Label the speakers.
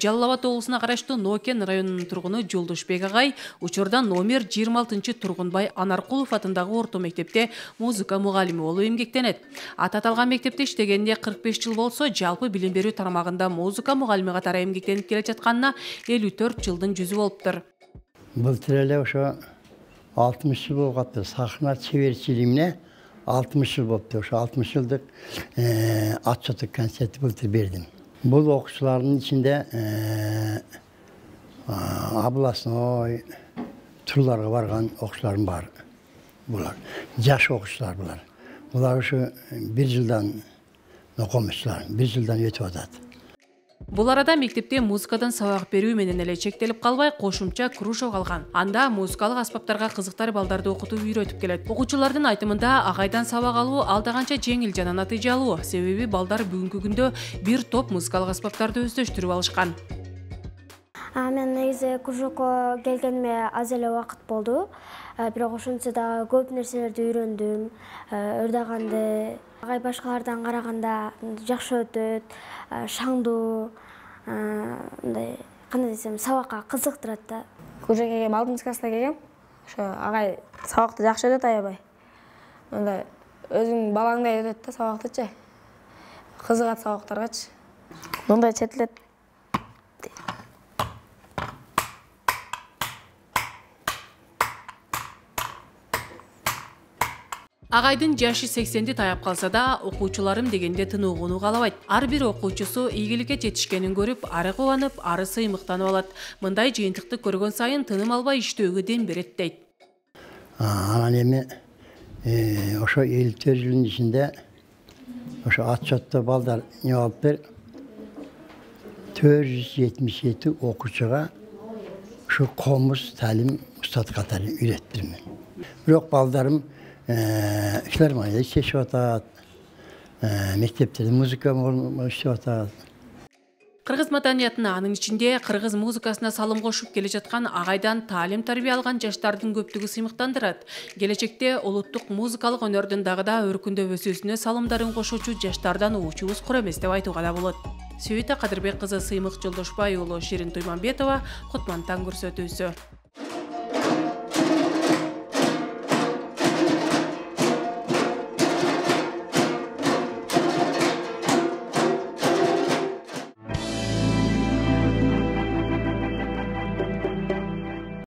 Speaker 1: Жалал Абад облусуна караштуу Нокен районунун тургуну Жолдошбек агай учурда номер 26 Тургунбай Анаркулов атындагы орто мектепте музыка мугалими болуп эмгектенет. Аты аталган мектепте иштегенине 45 жыл болсо, жалпы билим берүү тармагында музыка мугалими катары эмгектенип келе жатканына 54 жылдын жүзү болуптур.
Speaker 2: Былтыр эле ошо 60 жыл болуп калыптыр. Сахна чеберчилигине 60 жыл болуптур. Ошо 60 жылдык отчеттик концертти былтыр бердим. Бул окуучулардын ичинде областной турларга барган окуучуларым бар. Булар жаш окуучулар булар. Булар ушу 1 жылдан окумуштар, 1 жылдан өтүп атат.
Speaker 1: Бул арада мектепте музыкадан сабак берүү менен эле чектелип калбай, кошумча кружок алган. Анда музыкалык аспаптарга кызыктар балдарды окутуп үйрөтүп келет. Окуучулардын айтымында агайдан сабак алуу алда канча жеңил жана натыйжалуу. Себеби балдар бүгүнкү күндө бир топ музыкалык аспаптарды өздөштүрүп алышкан.
Speaker 3: Мен негизи кружокко келгениме аз эле убакыт болду. Бирок ошентсе да көп нерселерди үйрөндүм. Ырдаганды агай башкалардан караганда жакшы өтөт, шаңдуу, мындай кандай десем, сабакка кызыктырат да.
Speaker 4: Кружокко келгем, алдыңкы класста келгем. Ошо агай сабакты жакшы өтөт аябай. Мындай өзүң балаңдай өтөт да сабактычы. Кызыгат сабактаргачы. Мындай четилет.
Speaker 1: Агайдын жашы 80-ди таяп калса да, окуучуларым дегенде тыныгууну каалабайт. Ар бир окуучусу ийгиликке жетишкенин көрүп, ары кубанып, ары сыймыктанып алат. Мындай жыйынтыкты көргөн сайын тыным албай иштөөгө дем берет дейт.
Speaker 2: Анан эми ошо 54 жылдын ичинде ошо отчетто балдар не болуптур? 477 окуучуга ушу комуз талим устат катары үйрөттүрмүн. Бирок балдарым филармонияда иштешип атат, мектептерде музыка иштеп атат.
Speaker 1: Кыргыз маданиятына, анын ичинде кыргыз музыкасына салым кошуп келе жаткан агайдан таалим тарбия алган жаштардын көптүгү сыймыктандырат. Келечекте улуттук музыкалык өнөрдүн дагы да өркүндөп өсүүсүнө салымдарын кошуучу жаштардан уучубуз кур эмес деп айтууга да болот. Сөйүта Кадырбек кызы, Сыймык Жолдошбай уулу, Ширин Туйманбетова, Кутман таң көрсөтүүсү.